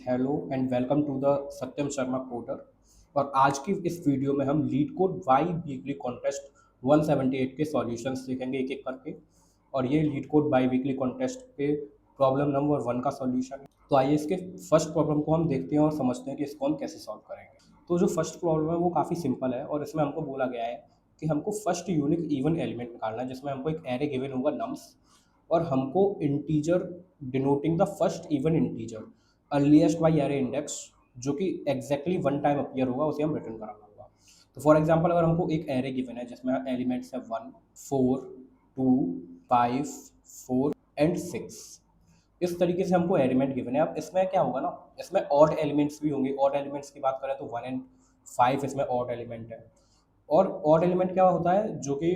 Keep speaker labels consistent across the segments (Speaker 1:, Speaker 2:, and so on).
Speaker 1: Hello and welcome to the Satyam Sharma coder. और आज की इस वीडियो में हम LeetCode biweekly contest 178 के सॉल्यूशंस देखेंगे एक एक करके। और ये LeetCode biweekly contest पे प्रॉब्लम नंबर 1 का सॉल्यूशन है। तो आइए इसके फर्स्ट प्रॉब्लम को हम देखते हैं और समझते हैं कि इसको हम कैसे सॉल्व करेंगे। तो जो फर्स्ट प्रॉब्लम है वो काफ़ी सिंपल है और इसमें हमको बोला गया है कि हमको फर्स्ट यूनिक इवन एलिमेंट निकालना है, जिसमें हमको एक एरे गिवन होगा नम्स, और हमको integer denoting the first even integer earliest by array index जो कि एग्जैक्टली वन टाइम अपीयर होगा उसे हम रिटर्न कराना होगा। तो फॉर एग्जांपल अगर हमको एक एरे गिवन है जिसमें एलिमेंट्स है 1, 4, 2, 5, 4 एंड 6। इस तरीके से हमको एलिमेंट गिवन है। अब इसमें क्या होगा ना, इसमें ऑड एलिमेंट्स भी होंगे। ऑड एलिमेंट्स की बात करें तो 1 एंड 5 इसमें ऑड एलिमेंट है। और ऑड एलिमेंट क्या होता है जो कि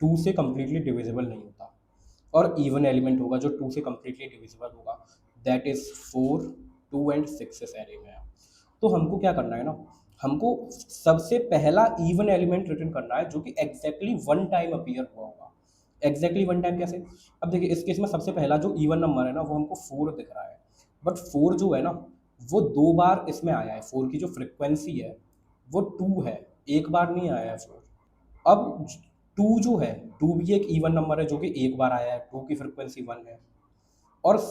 Speaker 1: 2 से कम्प्लीटली डिविजिबल नहीं होता। और इवन एलिमेंट होगा जो 2 से कम्प्लीटली डिविजिबल होगा, दैट इज 4, 2 एंड 6 इस एरे में है। तो हमको क्या करना है ना, हमको सबसे पहला इवन एलिमेंट रिटर्न करना है जो कि एग्जैक्टली वन टाइम अपीयर हुआ होगा। एग्जैक्टली वन टाइम कैसे? अब देखिए इस केस में सबसे पहला जो इवन नंबर है ना वो हमको 4 दिख रहा है। बट 4 जो है ना वो 2 बार इसमें आया है। 4 की जो फ्रिक्वेंसी है वो 2 है, एक बार नहीं आया है 4। अब 2 जो है, 2 भी एक इवन नंबर है जो कि एक बार आया है। 2 की फ्रिक्वेंसी 1 है। और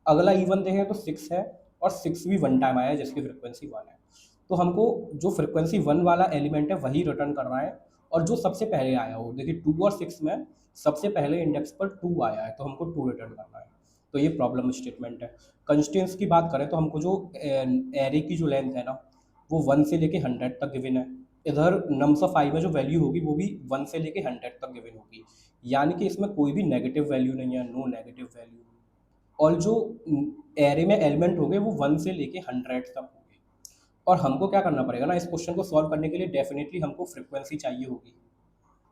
Speaker 1: अगला इवन देखें तो 6 है, और 6 भी वन टाइम आया है जिसकी फ्रिक्वेंसी 1 है। तो हमको जो फ्रिक्वेंसी 1 वाला एलिमेंट है वही रिटर्न करना है, और जो सबसे पहले आया हो। देखिए 2 और 6 में सबसे पहले इंडेक्स पर 2 आया है तो हमको 2 रिटर्न करना है। तो ये प्रॉब्लम स्टेटमेंट है। कंस्ट्रेंट्स की बात करें तो हमको जो एरे की जो लेंथ है ना वो 1 से लेके 100 तक गिवन है। इधर नम्स ऑफ आई में जो वैल्यू होगी वो भी 1 से लेके 100 तक गिवन होगी। यानी कि इसमें कोई भी नेगेटिव वैल्यू नहीं है, नो नेगेटिव वैल्यू। और जो एरे में एलिमेंट होंगे वो 1 से लेके 100 तक होंगे। और हमको क्या करना पड़ेगा ना, इस क्वेश्चन को सॉल्व करने के लिए डेफिनेटली हमको फ्रिक्वेंसी चाहिए होगी।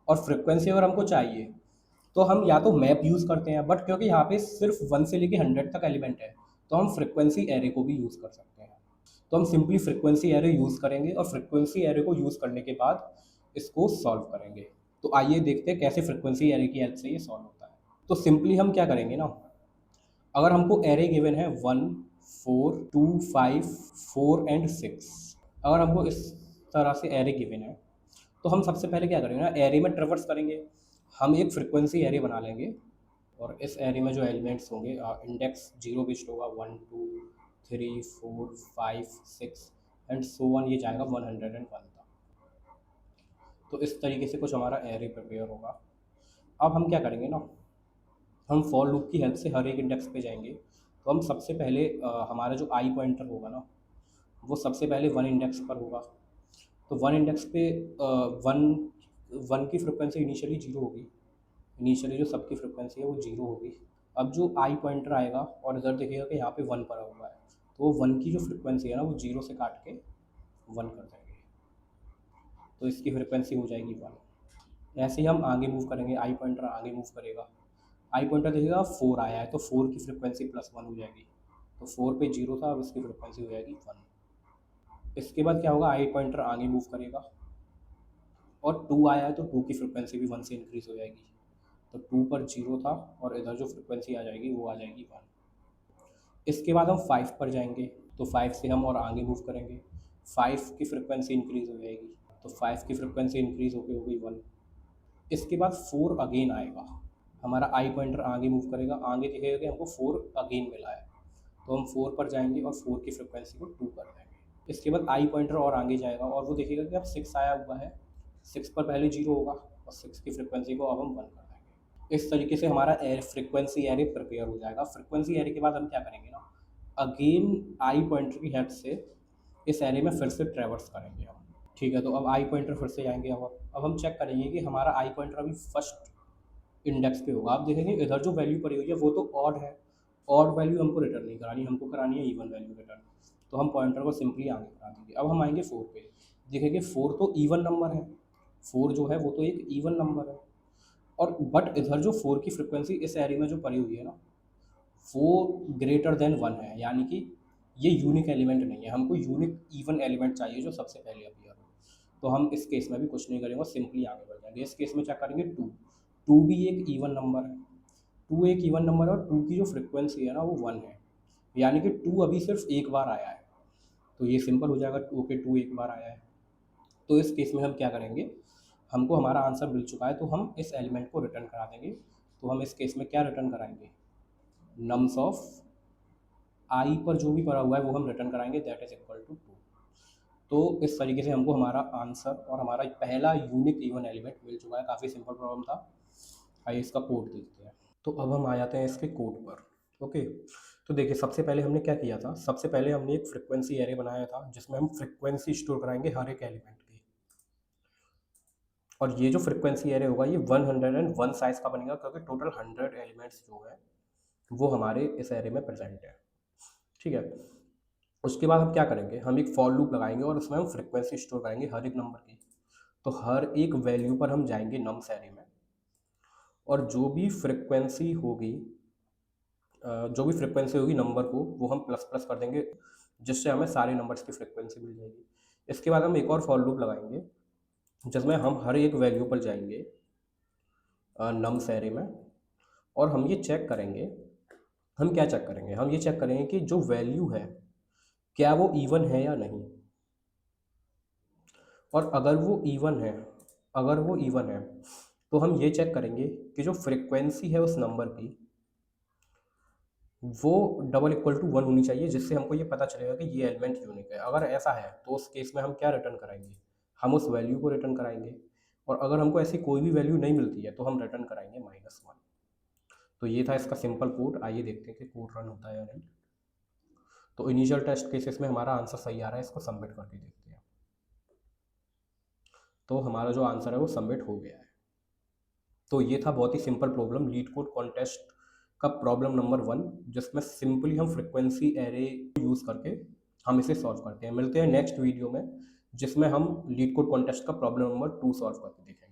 Speaker 1: और फ्रिक्वेंसी अगर हमको चाहिए तो हम या तो मैप यूज़ करते हैं, बट क्योंकि यहाँ पे सिर्फ 1 से लेके 100 तक एलिमेंट है तो हम फ्रिक्वेंसी एरे को भी यूज़ कर सकते हैं। तो हम सिंपली फ्रिक्वेंसी एरे यूज़ करेंगे और फ्रिक्वेंसी एरे को यूज़ करने के बाद इसको सॉल्व करेंगे। तो आइए देखते हैं कैसे फ्रिक्वेंसी एरे की हेल्प से ये सॉल्व होता है। तो सिंपली हम क्या करेंगे ना, अगर हमको एरे गिवन है 1, 4, 2, 5, 4 एंड 6, अगर हमको इस तरह से एरे गिवन है तो हम सबसे पहले क्या करेंगे ना, एरे में ट्रेवर्स करेंगे। हम एक फ्रिक्वेंसी एरे बना लेंगे और इस एरे में जो एलिमेंट्स होंगे इंडेक्स 0 बिस्ट होगा, 1, 2, 3, 4, 5, 6 एंड सो वन, ये जाएगा 101 तक। तो इस तरीके से कुछ हमारा एरे प्रिपेयर होगा। अब हम क्या करेंगे ना, हम फॉर लूप की हेल्प से हर एक इंडेक्स पे जाएंगे। तो हम सबसे पहले हमारा जो आई पॉइंटर होगा ना वो सबसे पहले 1 इंडेक्स पर होगा। तो 1 इंडेक्स पे 1 की फ्रिक्वेंसी इनिशियली 0 होगी। इनिशियली जो सबकी फ्रिक्वेंसी है वो 0 होगी। अब जो आई पॉइंटर आएगा और इधर देखिएगा कि यहाँ पे 1 पड़ा हुआ है, तो वो 1 की जो फ्रिक्वेंसी है ना वो 0 से काट के 1 कर देंगे। तो इसकी फ्रिक्वेंसी हो जाएगी 1। ऐसे ही हम आगे मूव करेंगे, आई पॉइंटर आगे मूव करेगा। आई पॉइंटर देखिएगा 4 आया है तो 4 की फ्रिक्वेंसी +1 हो जाएगी। तो 4 पे 0 था, अब इसकी फ्रिक्वेंसी हो जाएगी 1। इसके बाद क्या होगा, आई पॉइंटर आगे मूव करेगा और 2 आया है तो 2 की फ्रिक्वेंसी भी 1 से इंक्रीज़ हो जाएगी। तो 2 पर 0 था और इधर जो फ्रिक्वेंसी आ जाएगी वो आ जाएगी 1। इसके बाद हम 5 पर जाएंगे, तो 5 से हम और आगे मूव करेंगे। 5 की फ्रिक्वेंसी इंक्रीज़ हो जाएगी, तो 5 की फ्रिक्वेंसी इंक्रीज़ होकर हो गई 1। इसके बाद 4 अगेन आएगा, हमारा आई पॉइंटर आगे मूव करेगा। आगे दिखेगा कि हमको 4 अगेन मिला है, तो हम 4 पर जाएंगे और 4 की फ्रिक्वेंसी को 2 कर देंगे। इसके बाद आई पॉइंटर और आगे जाएगा और वो देखेगा कि अब 6 आया हुआ है। 6 पर पहले 0 होगा और 6 की फ्रिक्वेंसी को अब हम 1 कर देंगे। इस तरीके से हमारा फ्रिक्वेंसी एरे प्रिपेयर हो जाएगा। फ्रिक्वेंसी एरे के बाद हम क्या करेंगे ना, अगेन आई पॉइंटर की हेल्प से इस एरे में फिर से ट्रेवर्स करेंगे हम। ठीक है, तो अब आई पॉइंटर फिर से जाएंगे हम। अब हम चेक करेंगे कि हमारा आई पॉइंटर अभी फर्स्ट इंडेक्स पे होगा। आप देखेंगे इधर जो वैल्यू पड़ी हुई है वो तो ऑड है। ऑड वैल्यू हमको रिटर्न नहीं करानी, हमको करानी है इवन वैल्यू रिटर्न। तो हम पॉइंटर को सिंपली आगे करा देंगे। अब हम आएंगे 4 पे, देखेंगे 4 तो इवन नंबर है। 4 जो है वो तो एक इवन नंबर है। और बट इधर जो 4 की फ्रिक्वेंसी इस एरे में जो पड़ी हुई है ना वो ग्रेटर देन 1 है, यानी कि ये यूनिक एलिमेंट नहीं है। हमको यूनिक इवन एलिमेंट चाहिए जो सबसे पहले अपीयर हो। तो हम इस केस में भी कुछ नहीं करेंगे, सिंपली आगे बढ़ जाएंगे। इस केस में क्या करेंगे, 2। 2 भी एक इवन नंबर है। 2 एक इवन नंबर है और 2 की जो फ्रिक्वेंसी है ना वो 1 है। यानी कि टू अभी सिर्फ एक बार आया है, तो ये सिंपल हो जाएगा, ओके टू एक बार आया है। तो इस केस में हम क्या करेंगे, हमको हमारा आंसर मिल चुका है तो हम इस एलिमेंट को रिटर्न करा देंगे। तो हम इस केस में क्या रिटर्न कराएंगे, नम्स ऑफ आई पर जो भी पड़ा हुआ है वो हम रिटर्न कराएंगे, that is equal to two. तो इस तरीके से हमको हमारा आंसर और हमारा पहला यूनिक इवन एलिमेंट मिल चुका है। काफ़ी सिंपल प्रॉब्लम था। आइए इसका कोड देखते हैं। तो अब हम आ जाते हैं इसके कोड पर। ओके, तो देखिए सबसे पहले हमने क्या किया था, सबसे पहले हमने एक फ्रिक्वेंसी एरे बनाया था जिसमें हम फ्रिक्वेंसी स्टोर कराएंगे हर एक एलिमेंट की। और ये जो फ्रिक्वेंसी एरे होगा ये 101 साइज का बनेगा, क्योंकि टोटल 100 एलिमेंट्स जो है वो हमारे इस एरे में प्रेजेंट है। ठीक है, उसके बाद हम क्या करेंगे, हम एक फॉर लूप लगाएंगे और उसमें हम फ्रिक्वेंसी स्टोर करेंगे हर एक नंबर की। तो हर एक वैल्यू पर हम जाएंगे नम्स एरे में, और जो भी फ्रिक्वेंसी होगी नंबर को वो हम प्लस प्लस कर देंगे, जिससे हमें सारे नंबर्स की फ्रिक्वेंसी मिल जाएगी। इसके बाद हम एक और फॉर लूप लगाएंगे जिसमें हम हर एक वैल्यू पर जाएंगे नम्स एरे में, और हम ये चेक करेंगे, हम क्या चेक करेंगे, हम ये चेक करेंगे कि जो वैल्यू है क्या वो इवन है या नहीं। और अगर वो इवन है तो हम ये चेक करेंगे कि जो फ्रिक्वेंसी है उस नंबर की वो डबल इक्वल टू वन होनी चाहिए, जिससे हमको ये पता चलेगा कि ये एलिमेंट यूनिक है। अगर ऐसा है तो उस केस में हम क्या रिटर्न कराएंगे, हम उस वैल्यू को रिटर्न कराएंगे। और अगर हमको ऐसी कोई भी वैल्यू नहीं मिलती है तो हम रिटर्न कराएंगे -1। तो ये था इसका सिंपल कोड। आइए देखते हैं कि कोड रन होता है या नहीं। तो इनिशियल टेस्ट केसेस में हमारा आंसर सही आ रहा है, इसको सबमिट करके देखते हैं। तो हमारा जो आंसर है वो सबमिट हो गया है। तो ये था बहुत ही simple problem, LeetCode contest का प्रॉब्लम नंबर 1, जिसमें सिंपली हम फ्रिक्वेंसी एरे यूज़ करके हम इसे सॉल्व करते हैं। मिलते हैं नेक्स्ट वीडियो में जिसमें हम लीड कोड कॉन्टेस्ट का प्रॉब्लम नंबर 2 सॉल्व करके देखेंगे।